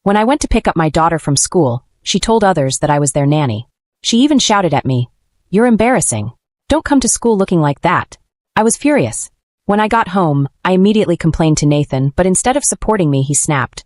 When I went to pick up my daughter from school, she told others that I was their nanny. She even shouted at me, "You're embarrassing. Don't come to school looking like that." I was furious. When I got home, I immediately complained to Nathan, but instead of supporting me, he snapped,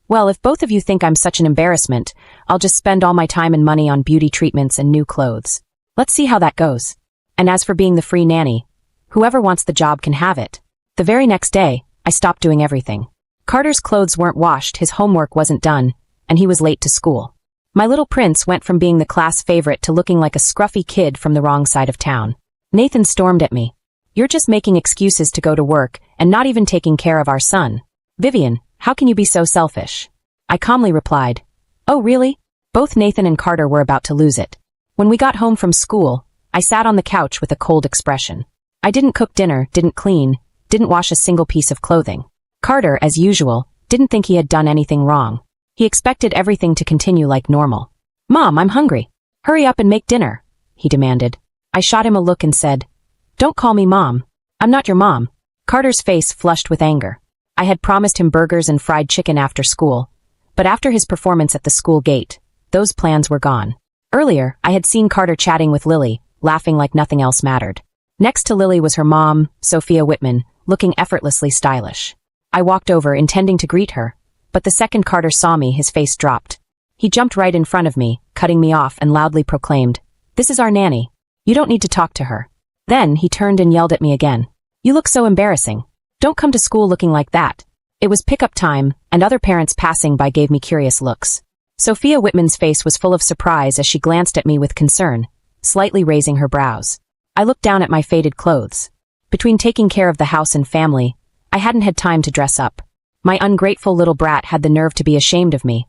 "Well, if both of you think I'm such an embarrassment, I'll just spend all my time and money on beauty treatments and new clothes. Let's see how that goes. And as for being the free nanny, whoever wants the job can have it." The very next day, I stopped doing everything. Carter's clothes weren't washed, his homework wasn't done, and he was late to school. My little prince went from being the class favorite to looking like a scruffy kid from the wrong side of town. Nathan stormed at me. "You're just making excuses to go to work and not even taking care of our son. Vivian, how can you be so selfish?" I calmly replied, "Oh, really?" Both Nathan and Carter were about to lose it. When we got home from school, I sat on the couch with a cold expression. I didn't cook dinner, didn't clean, didn't wash a single piece of clothing. Carter, as usual, didn't think he had done anything wrong. He expected everything to continue like normal. "Mom, I'm hungry. Hurry up and make dinner," he demanded. I shot him a look and said, "Don't call me Mom. I'm not your mom." Carter's face flushed with anger. I had promised him burgers and fried chicken after school, but after his performance at the school gate, those plans were gone. Earlier, I had seen Carter chatting with Lily, laughing like nothing else mattered. Next to Lily was her mom, Sophia Whitman, looking effortlessly stylish. I walked over, intending to greet her, but the second Carter saw me, his face dropped. He jumped right in front of me, cutting me off, and loudly proclaimed, "This is our nanny. You don't need to talk to her." Then he turned and yelled at me again. "You look so embarrassing. Don't come to school looking like that." It was pickup time, and other parents passing by gave me curious looks. Sophia Whitman's face was full of surprise as she glanced at me with concern, slightly raising her brows. I looked down at my faded clothes. Between taking care of the house and family, I hadn't had time to dress up. My ungrateful little brat had the nerve to be ashamed of me,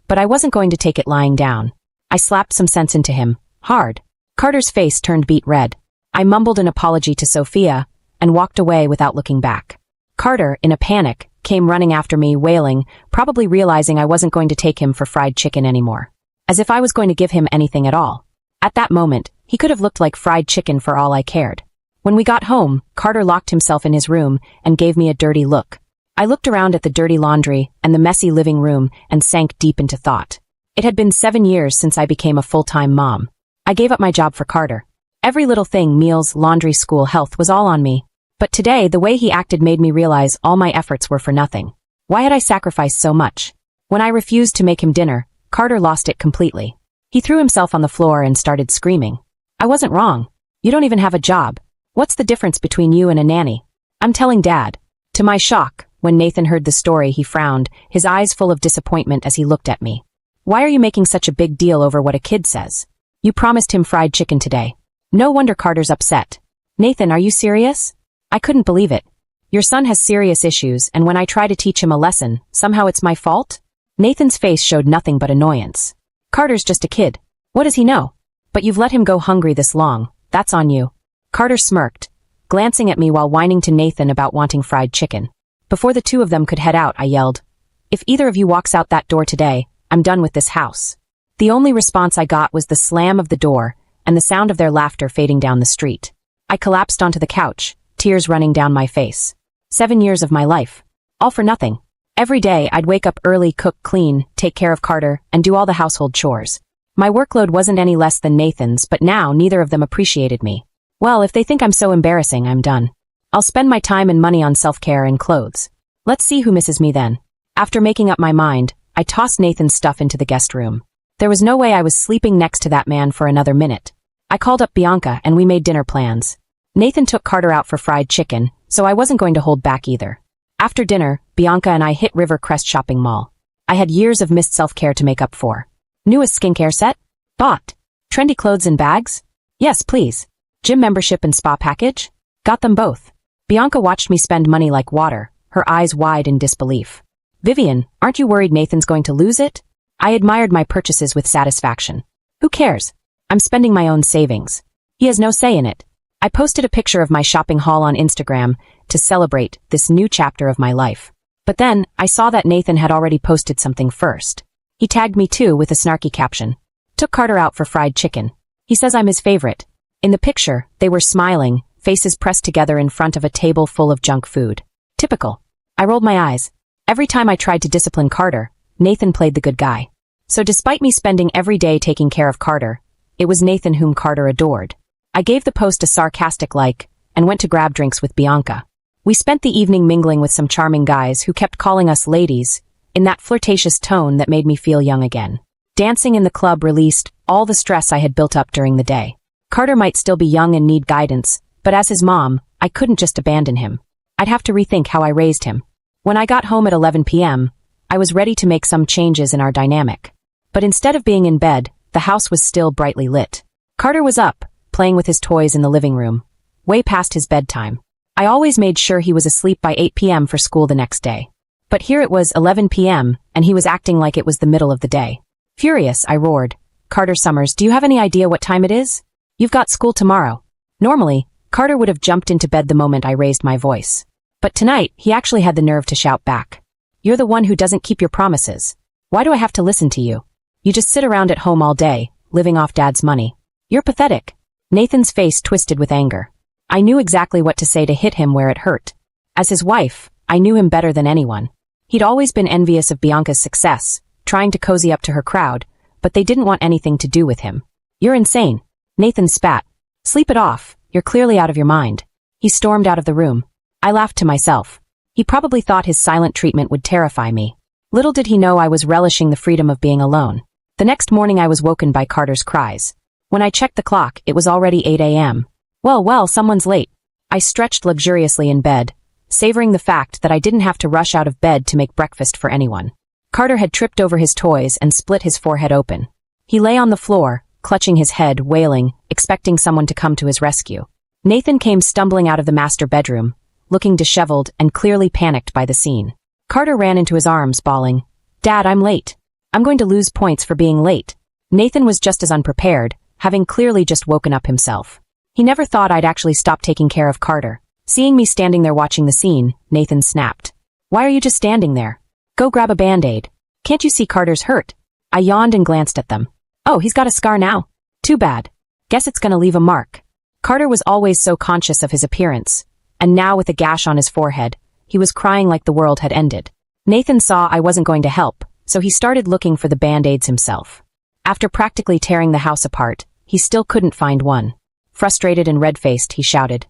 but I wasn't going to take it lying down. I slapped some sense into him, hard. Carter's face turned beet red. I mumbled an apology to Sophia and walked away without looking back. Carter, in a panic, came running after me, wailing, probably realizing I wasn't going to take him for fried chicken anymore. As if I was going to give him anything at all. At that moment, he could have looked like fried chicken for all I cared. When we got home, Carter locked himself in his room and gave me a dirty look. I looked around at the dirty laundry and the messy living room and sank deep into thought. It had been 7 years since I became a full-time mom. I gave up my job for Carter. Every little thing, meals, laundry, school, health, was all on me. But today, the way he acted made me realize all my efforts were for nothing. Why had I sacrificed so much? When I refused to make him dinner, Carter lost it completely. He threw himself on the floor and started screaming. "I wasn't wrong. You don't even have a job. What's the difference between you and a nanny? I'm telling Dad." To my shock, when Nathan heard the story, he frowned, his eyes full of disappointment as he looked at me. "Why are you making such a big deal over what a kid says? You promised him fried chicken today." No wonder Carter's upset. "Nathan, are you serious?" I couldn't believe it. "Your son has serious issues, and when I try to teach him a lesson, somehow it's my fault?" Nathan's face showed nothing but annoyance. "Carter's just a kid. What does he know? But you've let him go hungry this long. That's on you." Carter smirked, glancing at me while whining to Nathan about wanting fried chicken. Before the two of them could head out, I yelled, "If either of you walks out that door today, I'm done with this house." The only response I got was the slam of the door and the sound of their laughter fading down the street. I collapsed onto the couch, tears running down my face. 7 years of my life. All for nothing. Every day, I'd wake up early, cook, clean, take care of Carter, and do all the household chores. My workload wasn't any less than Nathan's, but now neither of them appreciated me. Well, if they think I'm so embarrassing, I'm done. I'll spend my time and money on self-care and clothes. Let's see who misses me then. After making up my mind, I tossed Nathan's stuff into the guest room. There was no way I was sleeping next to that man for another minute. I called up Bianca and we made dinner plans. Nathan took Carter out for fried chicken, so I wasn't going to hold back either. After dinner, Bianca and I hit River Crest Shopping Mall. I had years of missed self-care to make up for. Newest skincare set? Bought. Trendy clothes and bags? Yes, please. Gym membership and spa package? Got them both. Bianca watched me spend money like water, her eyes wide in disbelief. "Vivian, aren't you worried Nathan's going to lose it?" I admired my purchases with satisfaction. "Who cares? I'm spending my own savings. He has no say in it." I posted a picture of my shopping haul on Instagram to celebrate this new chapter of my life. But then, I saw that Nathan had already posted something first. He tagged me too with a snarky caption. "Took Carter out for fried chicken. He says I'm his favorite." In the picture, they were smiling, faces pressed together in front of a table full of junk food. Typical. I rolled my eyes. Every time I tried to discipline Carter, Nathan played the good guy. So despite me spending every day taking care of Carter, it was Nathan whom Carter adored. I gave the post a sarcastic like, and went to grab drinks with Bianca. We spent the evening mingling with some charming guys who kept calling us ladies, in that flirtatious tone that made me feel young again. Dancing in the club released all the stress I had built up during the day. Carter might still be young and need guidance, but as his mom, I couldn't just abandon him. I'd have to rethink how I raised him. When I got home at 11 p.m., I was ready to make some changes in our dynamic. But instead of being in bed, the house was still brightly lit. Carter was up, playing with his toys in the living room, way past his bedtime. I always made sure he was asleep by 8 p.m. for school the next day. But here it was 11 p.m., and he was acting like it was the middle of the day. Furious, I roared, "Carter Summers, do you have any idea what time it is? You've got school tomorrow." Normally, Carter would have jumped into bed the moment I raised my voice. But tonight, he actually had the nerve to shout back. "You're the one who doesn't keep your promises. Why do I have to listen to you? You just sit around at home all day, living off Dad's money. You're pathetic." Nathan's face twisted with anger. I knew exactly what to say to hit him where it hurt. As his wife, I knew him better than anyone. He'd always been envious of Bianca's success, trying to cozy up to her crowd, but they didn't want anything to do with him. "You're insane." Nathan spat. "Sleep it off, you're clearly out of your mind." He stormed out of the room. I laughed to myself. He probably thought his silent treatment would terrify me. Little did he know I was relishing the freedom of being alone. The next morning I was woken by Carter's cries. When I checked the clock, it was already 8 a.m. Well, someone's late. I stretched luxuriously in bed, savoring the fact that I didn't have to rush out of bed to make breakfast for anyone. Carter had tripped over his toys and split his forehead open. He lay on the floor, clutching his head, wailing, expecting someone to come to his rescue. Nathan came stumbling out of the master bedroom, looking disheveled and clearly panicked by the scene. Carter ran into his arms, bawling, "Dad, I'm late. I'm going to lose points for being late." Nathan was just as unprepared, having clearly just woken up himself. He never thought I'd actually stop taking care of Carter. Seeing me standing there watching the scene, Nathan snapped. "Why are you just standing there? Go grab a Band-Aid. Can't you see Carter's hurt?" I yawned and glanced at them. "Oh, he's got a scar now. Too bad. Guess it's gonna leave a mark." Carter was always so conscious of his appearance, and now with a gash on his forehead, he was crying like the world had ended. Nathan saw I wasn't going to help, so he started looking for the Band-Aids himself. After practically tearing the house apart, he still couldn't find one. Frustrated and red-faced, he shouted,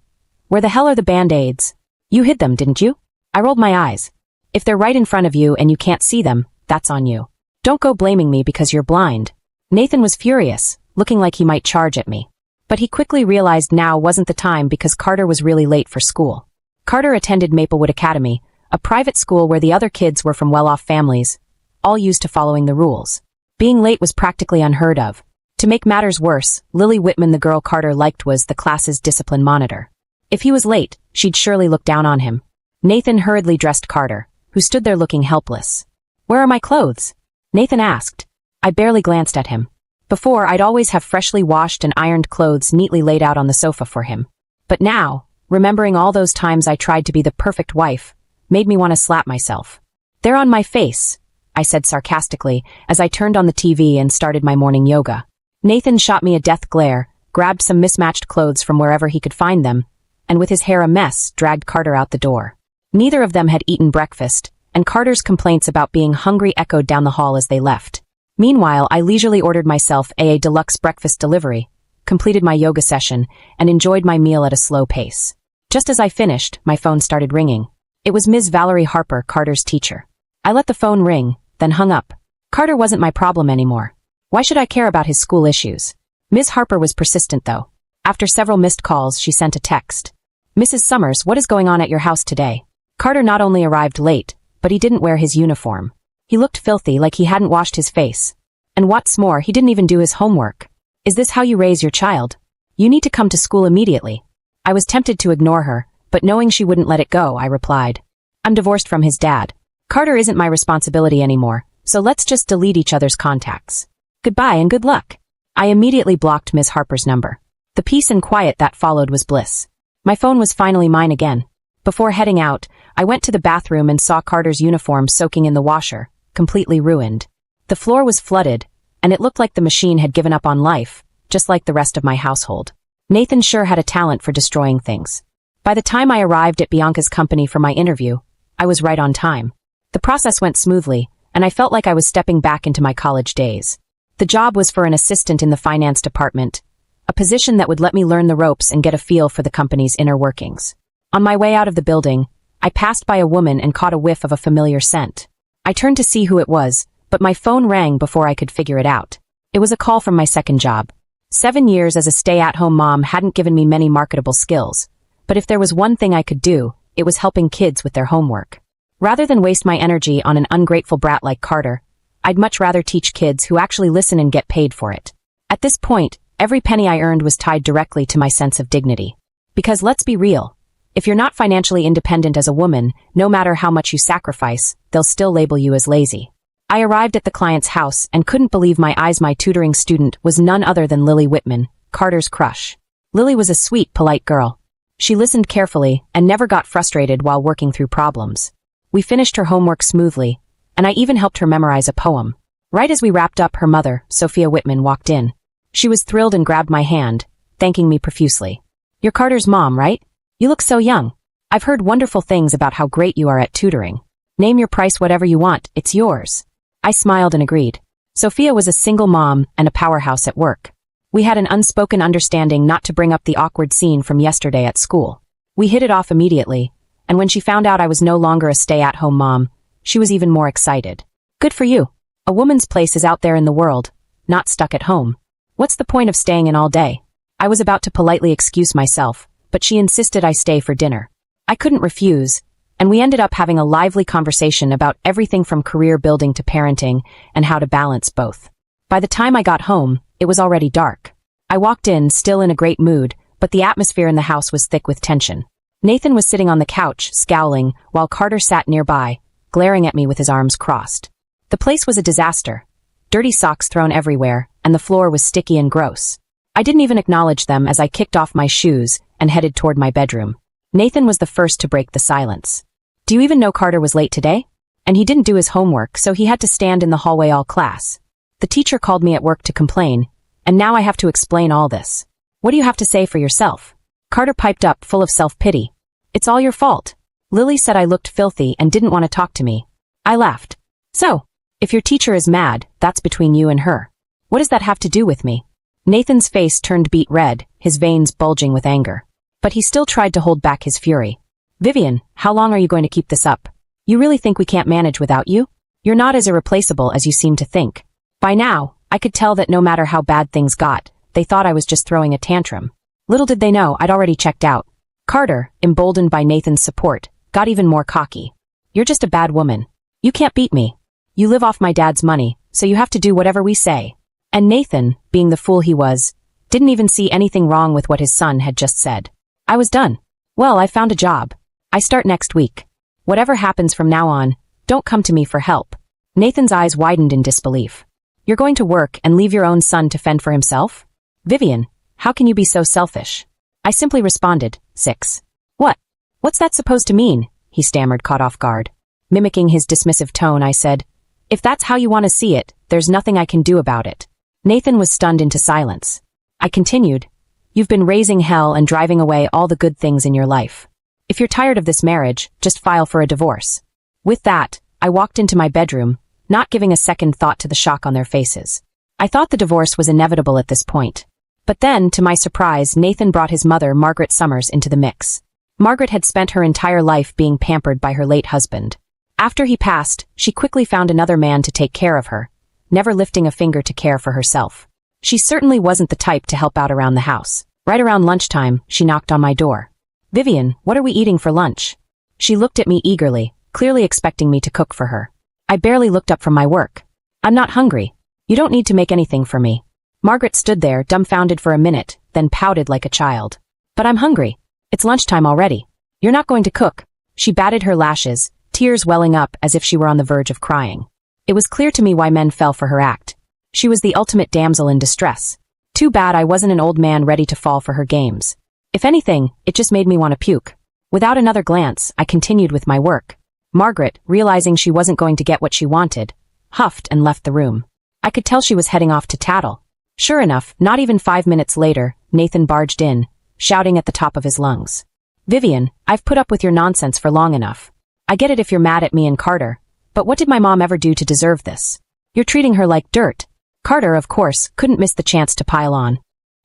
"Where the hell are the Band-Aids? You hid them, didn't you?" I rolled my eyes. "If they're right in front of you and you can't see them, that's on you. Don't go blaming me because you're blind." Nathan was furious, looking like he might charge at me. But he quickly realized now wasn't the time because Carter was really late for school. Carter attended Maplewood Academy, a private school where the other kids were from well-off families, all used to following the rules. Being late was practically unheard of. To make matters worse, Lily Whitman, the girl Carter liked, was the class's discipline monitor. If he was late, she'd surely look down on him. Nathan hurriedly dressed Carter, who stood there looking helpless. "Where are my clothes?" Nathan asked. I barely glanced at him. Before, I'd always have freshly washed and ironed clothes neatly laid out on the sofa for him. But now, remembering all those times I tried to be the perfect wife, made me want to slap myself. "They're on my face," I said sarcastically as I turned on the TV and started my morning yoga. Nathan shot me a death glare, grabbed some mismatched clothes from wherever he could find them, and with his hair a mess, dragged Carter out the door. Neither of them had eaten breakfast, and Carter's complaints about being hungry echoed down the hall as they left. Meanwhile, I leisurely ordered myself a deluxe breakfast delivery, completed my yoga session, and enjoyed my meal at a slow pace. Just as I finished, my phone started ringing. It was Ms. Valerie Harper, Carter's teacher. I let the phone ring, then hung up. Carter wasn't my problem anymore. Why should I care about his school issues? Ms. Harper was persistent, though. After several missed calls, she sent a text. "Mrs. Summers, what is going on at your house today?" Carter not only arrived late, but he didn't wear his uniform. He looked filthy, like he hadn't washed his face. And what's more, he didn't even do his homework. "Is this how you raise your child? You need to come to school immediately." I was tempted to ignore her, but knowing she wouldn't let it go, I replied, "I'm divorced from his dad. Carter isn't my responsibility anymore, so let's just delete each other's contacts. Goodbye and good luck." I immediately blocked Ms. Harper's number. The peace and quiet that followed was bliss. My phone was finally mine again. Before heading out, I went to the bathroom and saw Carter's uniform soaking in the washer, completely ruined. The floor was flooded, and it looked like the machine had given up on life, just like the rest of my household. Nathan sure had a talent for destroying things. By the time I arrived at Bianca's company for my interview, I was right on time. The process went smoothly, and and I felt like I was stepping back into my college days. The job was for an assistant in the finance department, a position that would let me learn the ropes and get a feel for the company's inner workings. On my way out of the building, I passed by a woman and caught a whiff of a familiar scent. I turned to see who it was, but my phone rang before I could figure it out. It was a call from my second job. 7 years as a stay-at-home mom hadn't given me many marketable skills, but if there was one thing I could do, it was helping kids with their homework. Rather than waste my energy on an ungrateful brat like Carter, I'd much rather teach kids who actually listen and get paid for it. At this point, every penny I earned was tied directly to my sense of dignity. Because let's be real, if you're not financially independent as a woman, no matter how much you sacrifice, they'll still label you as lazy. I arrived at the client's house and couldn't believe my eyes. My tutoring student was none other than Lily Whitman, Carter's crush. Lily was a sweet, polite girl. She listened carefully and never got frustrated while working through problems. We finished her homework smoothly, and I even helped her memorize a poem. Right as we wrapped up, her mother, Sophia Whitman, walked in. She was thrilled and grabbed my hand, thanking me profusely. "You're Carter's mom, right? You look so young. I've heard wonderful things about how great you are at tutoring. Name your price, whatever you want, it's yours." I smiled and agreed. Sophia was a single mom and a powerhouse at work. We had an unspoken understanding not to bring up the awkward scene from yesterday at school. We hit it off immediately, and when she found out I was no longer a stay-at-home mom, she was even more excited. "Good for you. A woman's place is out there in the world, not stuck at home. What's the point of staying in all day?" I was about to politely excuse myself, but she insisted I stay for dinner. I couldn't refuse, and we ended up having a lively conversation about everything from career building to parenting and how to balance both. By the time I got home, it was already dark. I walked in, still in a great mood, but the atmosphere in the house was thick with tension. Nathan was sitting on the couch, scowling, while Carter sat nearby, glaring at me with his arms crossed. The place was a disaster. Dirty socks thrown everywhere, and the floor was sticky and gross. I didn't even acknowledge them as I kicked off my shoes and headed toward my bedroom. Nathan was the first to break the silence. "Do you even know Carter was late today? And he didn't do his homework, so he had to stand in the hallway all class. The teacher called me at work to complain, and now I have to explain all this. What do you have to say for yourself?" Carter piped up, full of self-pity. "It's all your fault. Lily said I looked filthy and didn't want to talk to me." I laughed. "So, if your teacher is mad, that's between you and her. What does that have to do with me?" Nathan's face turned beet red, his veins bulging with anger. But he still tried to hold back his fury. "Vivian, how long are you going to keep this up? You really think we can't manage without you? You're not as irreplaceable as you seem to think." By now, I could tell that no matter how bad things got, they thought I was just throwing a tantrum. Little did they know I'd already checked out. Carter, emboldened by Nathan's support, got even more cocky. "You're just a bad woman. You can't beat me. You live off my dad's money, so you have to do whatever we say." And Nathan, being the fool he was, didn't even see anything wrong with what his son had just said. I was done. "Well, I found a job. I start next week. Whatever happens from now on, don't come to me for help." Nathan's eyes widened in disbelief. "You're going to work and leave your own son to fend for himself? Vivian, how can you be so selfish?" I simply responded, 6. "What? What's that supposed to mean?" he stammered, caught off guard. Mimicking his dismissive tone, I said, "If that's how you want to see it, there's nothing I can do about it." Nathan was stunned into silence. I continued, "You've been raising hell and driving away all the good things in your life. If you're tired of this marriage, just file for a divorce." With that, I walked into my bedroom, not giving a second thought to the shock on their faces. I thought the divorce was inevitable at this point. But then, to my surprise, Nathan brought his mother, Margaret Summers, into the mix. Margaret had spent her entire life being pampered by her late husband. After he passed, she quickly found another man to take care of her, never lifting a finger to care for herself. She certainly wasn't the type to help out around the house. Right around lunchtime, she knocked on my door. "Vivian, what are we eating for lunch?" She looked at me eagerly, clearly expecting me to cook for her. I barely looked up from my work. "I'm not hungry. You don't need to make anything for me." Margaret stood there, dumbfounded for a minute, then pouted like a child. "But I'm hungry. It's lunchtime already. You're not going to cook." She batted her lashes, tears welling up as if she were on the verge of crying. It was clear to me why men fell for her act. She was the ultimate damsel in distress. Too bad I wasn't an old man ready to fall for her games. If anything, it just made me want to puke. Without another glance, I continued with my work. Margaret, realizing she wasn't going to get what she wanted, huffed and left the room. I could tell she was heading off to tattle. Sure enough, not even 5 minutes later, Nathan barged in, shouting at the top of his lungs. "Vivian, I've put up with your nonsense for long enough. I get it if you're mad at me and Carter, But what did my mom ever do to deserve this? You're treating her like dirt. Carter, of course, couldn't miss the chance to pile on.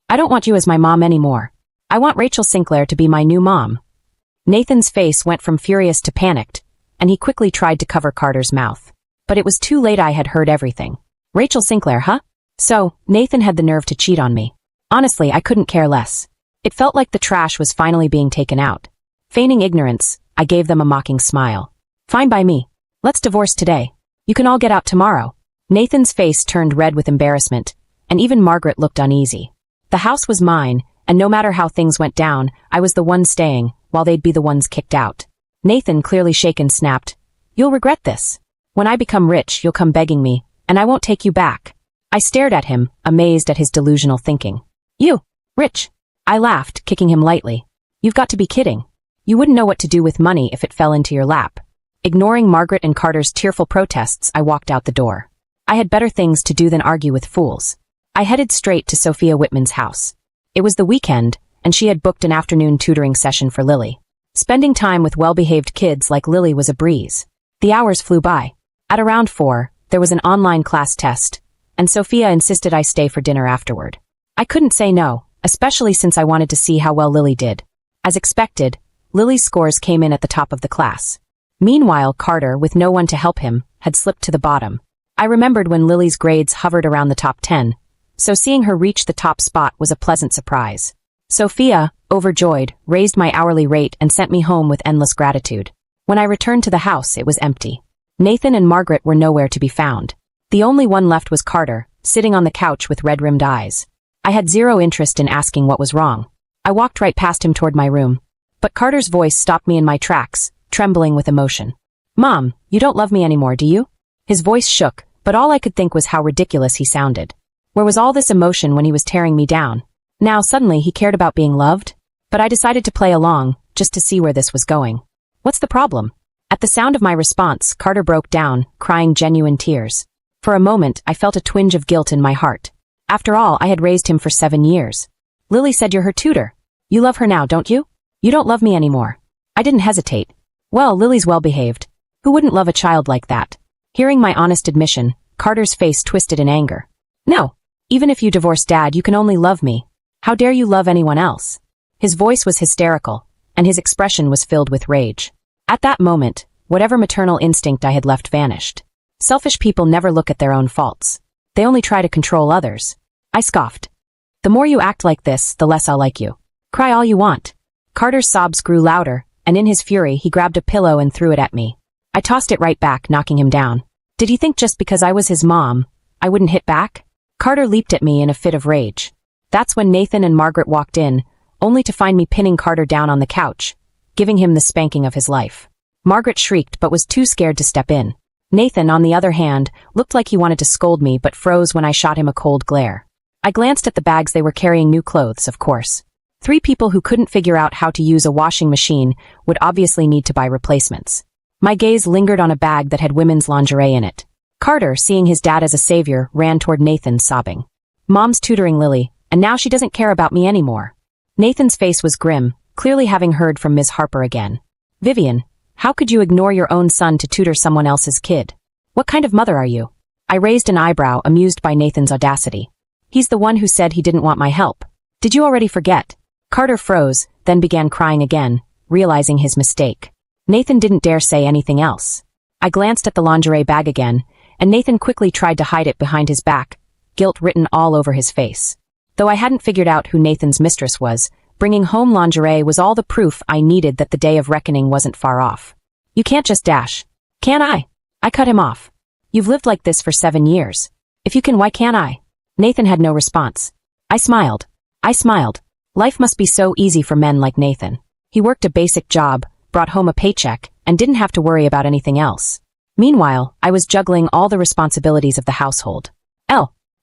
I don't want you as my mom anymore. I want Rachel Sinclair to be my new mom. Nathan's face went from furious to panicked, and he quickly tried to cover Carter's mouth. But it was too late. I had heard everything. Rachel Sinclair, huh? So, Nathan had the nerve to cheat on me. Honestly, I couldn't care less. It felt like the trash was finally being taken out. Feigning ignorance, I gave them a mocking smile. Fine by me. Let's divorce today. You can all get out tomorrow. Nathan's face turned red with embarrassment, and even Margaret looked uneasy. The house was mine, and no matter how things went down, I was the one staying, while they'd be the ones kicked out. Nathan, clearly shaken, snapped, "You'll regret this. When I become rich, you'll come begging me, and I won't take you back." I stared at him, amazed at his delusional thinking. "You? Rich?" I laughed, kicking him lightly. "You've got to be kidding. You wouldn't know what to do with money if it fell into your lap." Ignoring Margaret and Carter's tearful protests, I walked out the door. I had better things to do than argue with fools. I headed straight to Sophia Whitman's house. It was the weekend, and she had booked an afternoon tutoring session for Lily. Spending time with well-behaved kids like Lily was a breeze. The hours flew by. At around 4, there was an online class test, and Sophia insisted I stay for dinner afterward. I couldn't say no, especially since I wanted to see how well Lily did. As expected, Lily's scores came in at the top of the class. Meanwhile, Carter, with no one to help him, had slipped to the bottom. I remembered when Lily's grades hovered around the top 10, so seeing her reach the top spot was a pleasant surprise. Sophia, overjoyed, raised my hourly rate and sent me home with endless gratitude. When I returned to the house, it was empty. Nathan and Margaret were nowhere to be found. The only one left was Carter, sitting on the couch with red-rimmed eyes. I had zero interest in asking what was wrong. I walked right past him toward my room. But Carter's voice stopped me in my tracks, trembling with emotion. "Mom, you don't love me anymore, do you?" His voice shook, but all I could think was how ridiculous he sounded. Where was all this emotion when he was tearing me down? Now suddenly he cared about being loved? But I decided to play along, just to see where this was going. "What's the problem?" At the sound of my response, Carter broke down, crying genuine tears. For a moment, I felt a twinge of guilt in my heart. After all, I had raised him for 7 years. "Lily said you're her tutor. You love her now, don't you?" "You don't love me anymore." I didn't hesitate. "Well, Lily's well-behaved. Who wouldn't love a child like that?" Hearing my honest admission, Carter's face twisted in anger. "No. Even if you divorce Dad, you can only love me. How dare you love anyone else?" His voice was hysterical, and his expression was filled with rage. At that moment, whatever maternal instinct I had left vanished. Selfish people never look at their own faults. They only try to control others. I scoffed. "The more you act like this, the less I'll like you. Cry all you want." Carter's sobs grew louder, and in his fury he grabbed a pillow and threw it at me. I tossed it right back, knocking him down. Did he think just because I was his mom, I wouldn't hit back? Carter leaped at me in a fit of rage. That's when Nathan and Margaret walked in, only to find me pinning Carter down on the couch, giving him the spanking of his life. Margaret shrieked but was too scared to step in. Nathan, on the other hand, looked like he wanted to scold me but froze when I shot him a cold glare. I glanced at the bags. They were carrying new clothes, of course. 3 people who couldn't figure out how to use a washing machine would obviously need to buy replacements. My gaze lingered on a bag that had women's lingerie in it. Carter, seeing his dad as a savior, ran toward Nathan, sobbing. "Mom's tutoring Lily, and now she doesn't care about me anymore." Nathan's face was grim, clearly having heard from Ms. Harper again. "Vivian, how could you ignore your own son to tutor someone else's kid? What kind of mother are you?" I raised an eyebrow, amused by Nathan's audacity. "He's the one who said he didn't want my help. Did you already forget?" Carter froze, then began crying again, realizing his mistake. Nathan didn't dare say anything else. I glanced at the lingerie bag again, and Nathan quickly tried to hide it behind his back, guilt written all over his face. Though I hadn't figured out who Nathan's mistress was, bringing home lingerie was all the proof I needed that the day of reckoning wasn't far off. "You can't just dash. Can I?" I cut him off. "You've lived like this for 7 years. If you can, why can't I?" Nathan had no response. I smiled. Life must be so easy for men like Nathan. He worked a basic job, brought home a paycheck, and didn't have to worry about anything else. Meanwhile, I was juggling all the responsibilities of the household.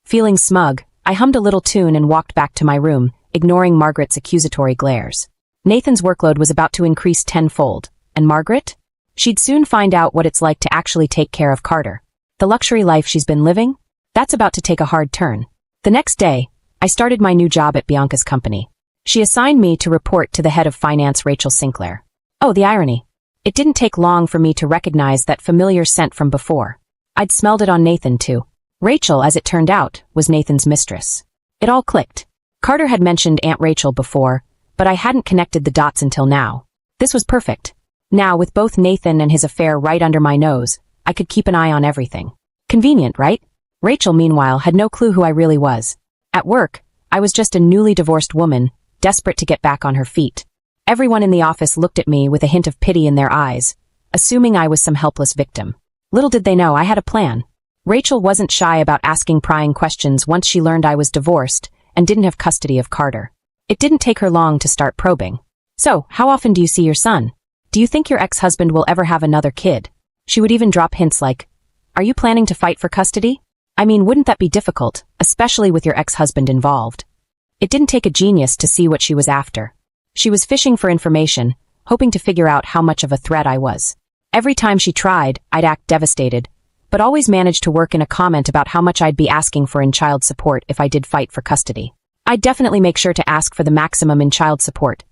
Feeling smug, I hummed a little tune and walked back to my room, ignoring Margaret's accusatory glares. Nathan's workload was about to increase tenfold, and Margaret? She'd soon find out what it's like to actually take care of Carter. The luxury life she's been living? That's about to take a hard turn. The next day, I started my new job at Bianca's company. She assigned me to report to the head of finance, Rachel Sinclair. Oh, the irony. It didn't take long for me to recognize that familiar scent from before. I'd smelled it on Nathan too. Rachel, as it turned out, was Nathan's mistress. It all clicked. Carter had mentioned Aunt Rachel before, but I hadn't connected the dots until now. This was perfect. Now, with both Nathan and his affair right under my nose, I could keep an eye on everything. Convenient, right? Rachel, meanwhile, had no clue who I really was. At work, I was just a newly divorced woman, desperate to get back on her feet. Everyone in the office looked at me with a hint of pity in their eyes, assuming I was some helpless victim. Little did they know I had a plan. Rachel wasn't shy about asking prying questions once she learned I was divorced and didn't have custody of Carter. It didn't take her long to start probing. So, how often do you see your son? Do you think your ex-husband will ever have another kid? She would even drop hints like, are you planning to fight for custody? I mean, wouldn't that be difficult, especially with your ex-husband involved? It didn't take a genius to see what she was after. She was fishing for information, hoping to figure out how much of a threat I was. Every time she tried, I'd act devastated, but always managed to work in a comment about how much I'd be asking for in child support if I did fight for custody. I'd definitely make sure to ask for the maximum in child support,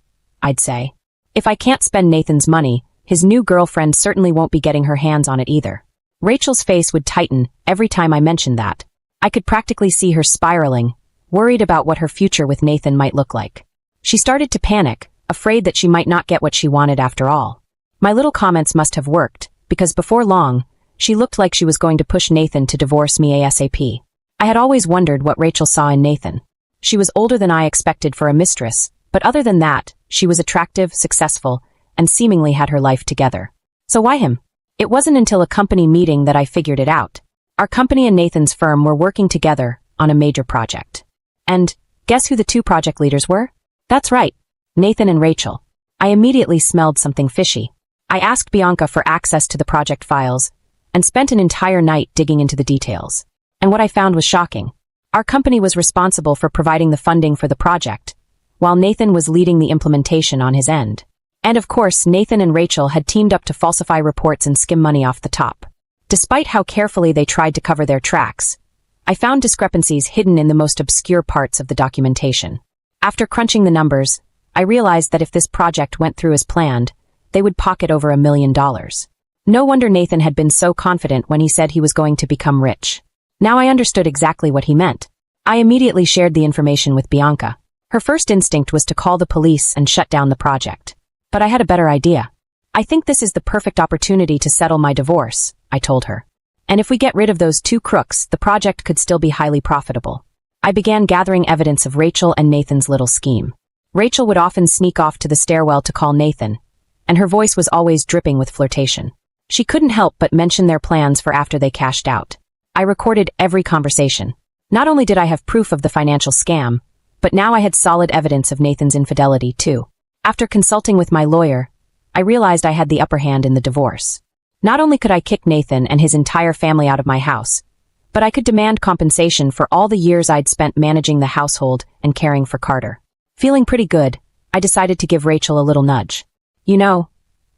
I'd say. If I can't spend Nathan's money, his new girlfriend certainly won't be getting her hands on it either. Rachel's face would tighten every time I mentioned that. I could practically see her spiraling, worried about what her future with Nathan might look like. She started to panic, afraid that she might not get what she wanted after all. My little comments must have worked, because before long, she looked like she was going to push Nathan to divorce me ASAP. I had always wondered what Rachel saw in Nathan. She was older than I expected for a mistress, but other than that, she was attractive, successful, and seemingly had her life together. So why him? It wasn't until a company meeting that I figured it out. Our company and Nathan's firm were working together on a major project. And guess who the two project leaders were? That's right, Nathan and Rachel. I immediately smelled something fishy. I asked Bianca for access to the project files and spent an entire night digging into the details. And what I found was shocking. Our company was responsible for providing the funding for the project, while Nathan was leading the implementation on his end. And of course, Nathan and Rachel had teamed up to falsify reports and skim money off the top. Despite how carefully they tried to cover their tracks, I found discrepancies hidden in the most obscure parts of the documentation. After crunching the numbers, I realized that if this project went through as planned, they would pocket over $1 million. No wonder Nathan had been so confident when he said he was going to become rich. Now I understood exactly what he meant. I immediately shared the information with Bianca. Her first instinct was to call the police and shut down the project. But I had a better idea. I think this is the perfect opportunity to settle my divorce, I told her. And if we get rid of those two crooks, the project could still be highly profitable. I began gathering evidence of Rachel and Nathan's little scheme. Rachel would often sneak off to the stairwell to call Nathan, and her voice was always dripping with flirtation. She couldn't help but mention their plans for after they cashed out. I recorded every conversation. Not only did I have proof of the financial scam, but now I had solid evidence of Nathan's infidelity, too. After consulting with my lawyer, I realized I had the upper hand in the divorce. Not only could I kick Nathan and his entire family out of my house, but I could demand compensation for all the years I'd spent managing the household and caring for Carter. Feeling pretty good, I decided to give Rachel a little nudge. You know,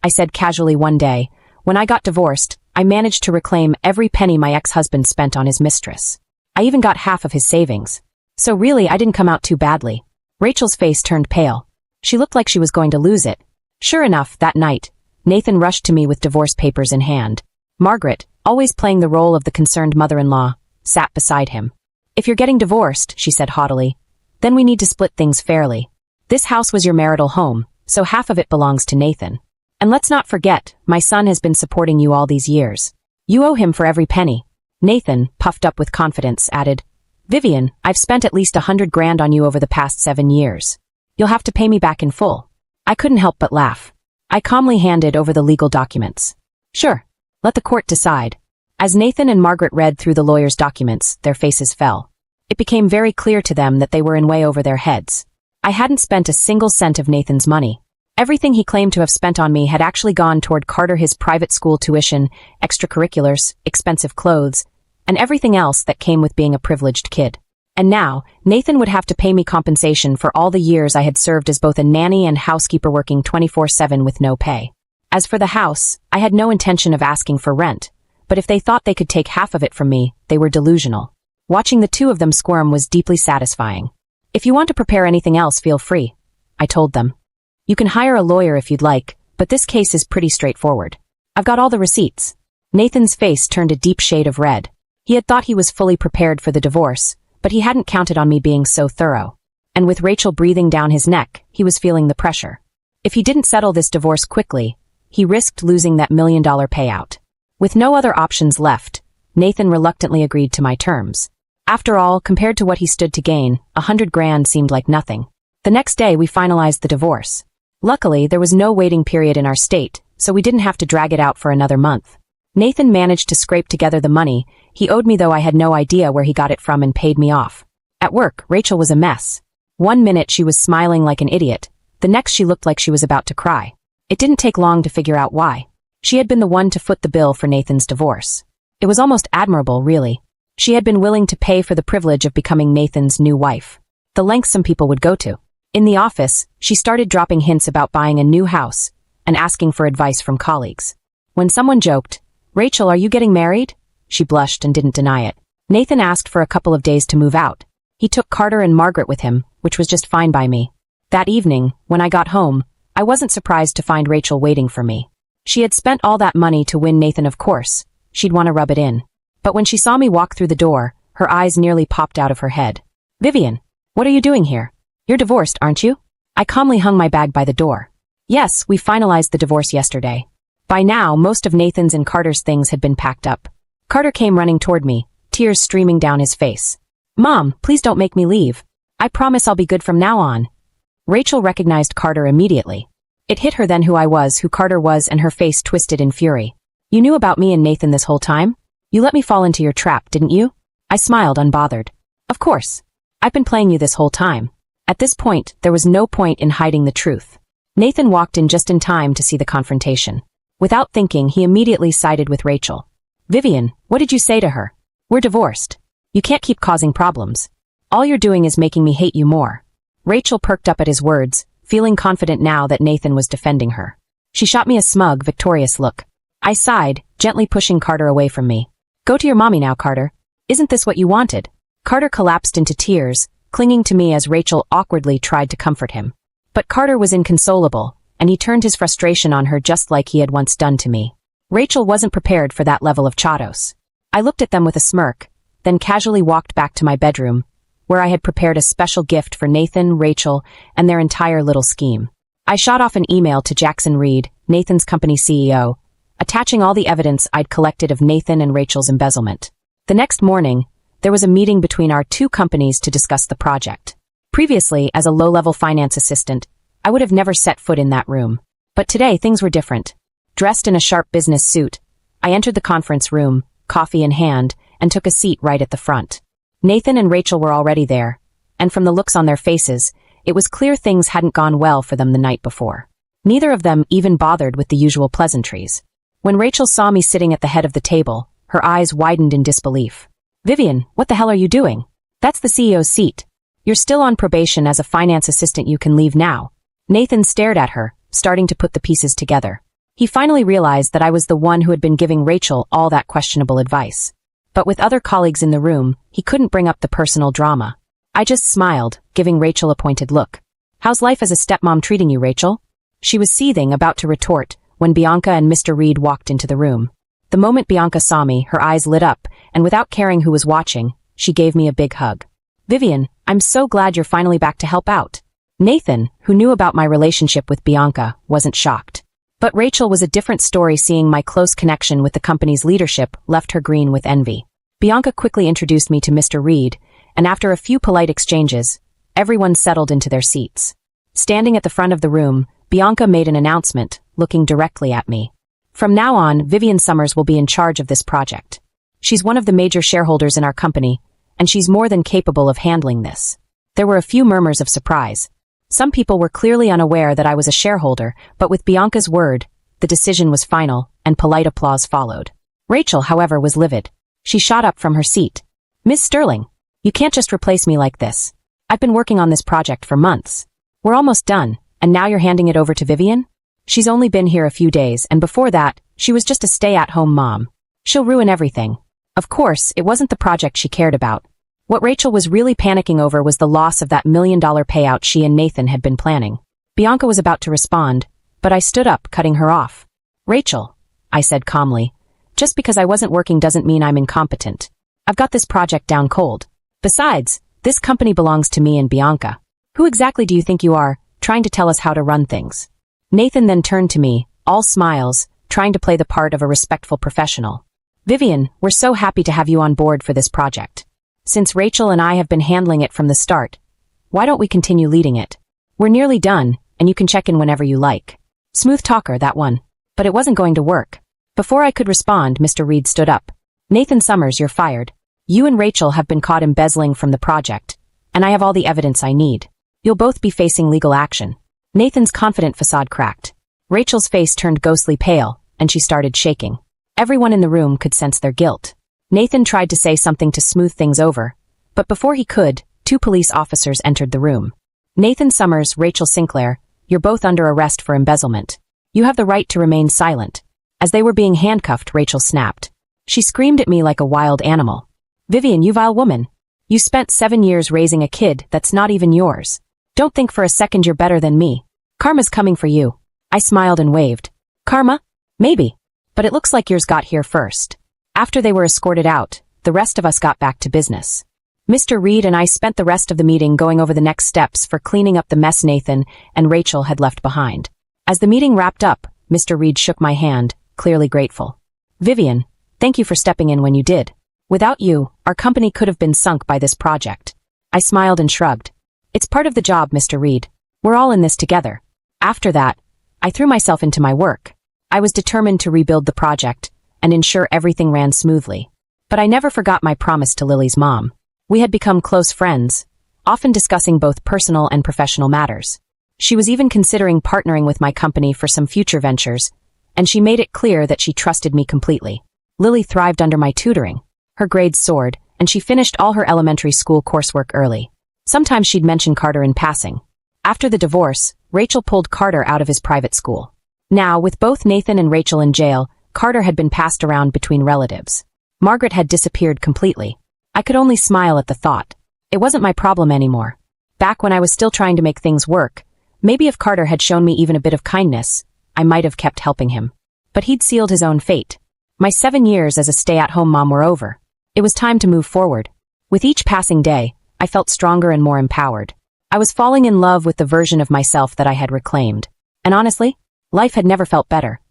I said casually one day, when I got divorced, I managed to reclaim every penny my ex-husband spent on his mistress. I even got half of his savings. So really, I didn't come out too badly. Rachel's face turned pale. She looked like she was going to lose it. Sure enough, that night, Nathan rushed to me with divorce papers in hand. Margaret, always playing the role of the concerned mother-in-law, sat beside him. If you're getting divorced, she said haughtily, then we need to split things fairly. This house was your marital home, so half of it belongs to Nathan. And let's not forget, my son has been supporting you all these years. You owe him for every penny. Nathan, puffed up with confidence, added, Vivian, I've spent at least $100,000 on you over the past 7 years. You'll have to pay me back in full. I couldn't help but laugh. I calmly handed over the legal documents. Sure, let the court decide. As Nathan and Margaret read through the lawyer's documents, their faces fell. It became very clear to them that they were in way over their heads. I hadn't spent a single cent of Nathan's money. Everything he claimed to have spent on me had actually gone toward Carter, his private school tuition, extracurriculars, expensive clothes, and everything else that came with being a privileged kid. And now, Nathan would have to pay me compensation for all the years I had served as both a nanny and housekeeper working 24/7 with no pay. As for the house, I had no intention of asking for rent, but if they thought they could take half of it from me, they were delusional. Watching the two of them squirm was deeply satisfying. If you want to prepare anything else, feel free, I told them. You can hire a lawyer if you'd like, But this case is pretty straightforward. I've got all the receipts. Nathan's face turned a deep shade of red. He had thought he was fully prepared for the divorce, but he hadn't counted on me being so thorough. And with Rachel breathing down his neck, he was feeling the pressure. If he didn't settle this divorce quickly, he risked losing that $1 million payout. With no other options left, Nathan reluctantly agreed to my terms. After all, compared to what he stood to gain, $100,000 seemed like nothing. The next day we finalized the divorce. Luckily, there was no waiting period in our state, so we didn't have to drag it out for another month. Nathan managed to scrape together the money he owed me, though I had no idea where he got it from, and paid me off. At work, Rachel was a mess. One minute she was smiling like an idiot, the next she looked like she was about to cry. It didn't take long to figure out why. She had been the one to foot the bill for Nathan's divorce. It was almost admirable, really. She had been willing to pay for the privilege of becoming Nathan's new wife. The lengths some people would go to. In the office, she started dropping hints about buying a new house and asking for advice from colleagues. When someone joked, "Rachel, are you getting married?" she blushed and didn't deny it. Nathan asked for a couple of days to move out. He took Carter and Margaret with him, which was just fine by me. That evening, when I got home, I wasn't surprised to find Rachel waiting for me. She had spent all that money to win Nathan, of course. She'd want to rub it in. But when she saw me walk through the door, her eyes nearly popped out of her head. "Vivian, what are you doing here? You're divorced, aren't you?" I calmly hung my bag by the door. Yes, we finalized the divorce yesterday. By now, most of Nathan's and Carter's things had been packed up. Carter came running toward me, tears streaming down his face. "Mom, please don't make me leave. I promise I'll be good from now on." Rachel recognized Carter immediately. It hit her then who I was, who Carter was, and her face twisted in fury. "You knew about me and Nathan this whole time? You let me fall into your trap, didn't you?" I smiled, unbothered. "Of course. I've been playing you this whole time." At this point, there was no point in hiding the truth. Nathan walked in just in time to see the confrontation. Without thinking, he immediately sided with Rachel. "Vivian, what did you say to her? We're divorced. You can't keep causing problems. All you're doing is making me hate you more." Rachel perked up at his words, feeling confident now that Nathan was defending her. She shot me a smug, victorious look. I sighed, gently pushing Carter away from me. "Go to your mommy now, Carter. Isn't this what you wanted?" Carter collapsed into tears, clinging to me as Rachel awkwardly tried to comfort him. But Carter was inconsolable, and he turned his frustration on her just like he had once done to me. Rachel wasn't prepared for that level of chatos. I looked at them with a smirk, then casually walked back to my bedroom, where I had prepared a special gift for Nathan, Rachel, and their entire little scheme. I shot off an email to Jackson Reed, Nathan's company CEO, attaching all the evidence I'd collected of Nathan and Rachel's embezzlement. The next morning, there was a meeting between our two companies to discuss the project. Previously, as a low-level finance assistant, I would have never set foot in that room. But today, things were different. Dressed in a sharp business suit, I entered the conference room, coffee in hand, and took a seat right at the front. Nathan and Rachel were already there, and from the looks on their faces, it was clear things hadn't gone well for them the night before. Neither of them even bothered with the usual pleasantries. When Rachel saw me sitting at the head of the table, her eyes widened in disbelief. "Vivian, what the hell are you doing? That's the CEO's seat. You're still on probation as a finance assistant, you can leave now." Nathan stared at her, starting to put the pieces together. He finally realized that I was the one who had been giving Rachel all that questionable advice. But with other colleagues in the room, he couldn't bring up the personal drama. I just smiled, giving Rachel a pointed look. "How's life as a stepmom treating you, Rachel?" She was seething, about to retort, when Bianca and Mr. Reed walked into the room. The moment Bianca saw me, her eyes lit up, and without caring who was watching, she gave me a big hug. "Vivian, I'm so glad you're finally back to help out." Nathan, who knew about my relationship with Bianca, wasn't shocked. But Rachel was a different story. Seeing my close connection with the company's leadership left her green with envy. Bianca quickly introduced me to Mr. Reed, and after a few polite exchanges, everyone settled into their seats. Standing at the front of the room, Bianca made an announcement, looking directly at me. "From now on, Vivian Summers will be in charge of this project. She's one of the major shareholders in our company, and she's more than capable of handling this." There were a few murmurs of surprise. Some people were clearly unaware that I was a shareholder, but with Bianca's word, the decision was final, and polite applause followed. Rachel, however, was livid. She shot up from her seat. "Ms. Sterling, you can't just replace me like this. I've been working on this project for months. We're almost done, and now you're handing it over to Vivian? She's only been here a few days, and before that, she was just a stay-at-home mom. She'll ruin everything." Of course, it wasn't the project she cared about. What Rachel was really panicking over was the loss of that $1 million payout she and Nathan had been planning. Bianca was about to respond, But I stood up, cutting her off. Rachel, I said calmly, just because I wasn't working doesn't mean I'm incompetent. I've got this project down cold. Besides, this company belongs to me and Bianca. Who exactly do you think you are, trying to tell us how to run things? Nathan then turned to me, all smiles, trying to play the part of a respectful professional. Vivian, we're so happy to have you on board for this project. Since Rachel and I have been handling it from the start, why don't we continue leading it? We're nearly done, and you can check in whenever you like. Smooth talker, that one. But it wasn't going to work. Before I could respond, Mr. Reed stood up. Nathan Summers, you're fired. You and Rachel have been caught embezzling from the project, and I have all the evidence I need. You'll both be facing legal action. Nathan's confident facade cracked. Rachel's face turned ghostly pale, and she started shaking. Everyone in the room could sense their guilt. Nathan tried to say something to smooth things over, but before he could, 2 police officers entered the room. Nathan Summers, Rachel Sinclair, you're both under arrest for embezzlement. You have the right to remain silent. As they were being handcuffed, Rachel snapped. She screamed at me like a wild animal. Vivian, you vile woman. You spent 7 years raising a kid that's not even yours. Don't think for a second you're better than me. Karma's coming for you. I smiled and waved. Karma? Maybe. But it looks like yours got here first. After they were escorted out, the rest of us got back to business. Mr. Reed and I spent the rest of the meeting going over the next steps for cleaning up the mess Nathan and Rachel had left behind. As the meeting wrapped up, Mr. Reed shook my hand, clearly grateful. Vivian, thank you for stepping in when you did. Without you, our company could have been sunk by this project. I smiled and shrugged. It's part of the job, Mr. Reed. We're all in this together. After that, I threw myself into my work. I was determined to rebuild the project and ensure everything ran smoothly. But I never forgot my promise to Lily's mom. We had become close friends, often discussing both personal and professional matters. She was even considering partnering with my company for some future ventures, and she made it clear that she trusted me completely. Lily thrived under my tutoring. Her grades soared, and she finished all her elementary school coursework early. Sometimes she'd mention Carter in passing. After the divorce, Rachel pulled Carter out of his private school. Now, with both Nathan and Rachel in jail, Carter had been passed around between relatives. Margaret had disappeared completely. I could only smile at the thought. It wasn't my problem anymore. Back when I was still trying to make things work, maybe if Carter had shown me even a bit of kindness, I might have kept helping him. But he'd sealed his own fate. My 7 years as a stay-at-home mom were over. It was time to move forward. With each passing day, I felt stronger and more empowered. I was falling in love with the version of myself that I had reclaimed. And honestly, life had never felt better.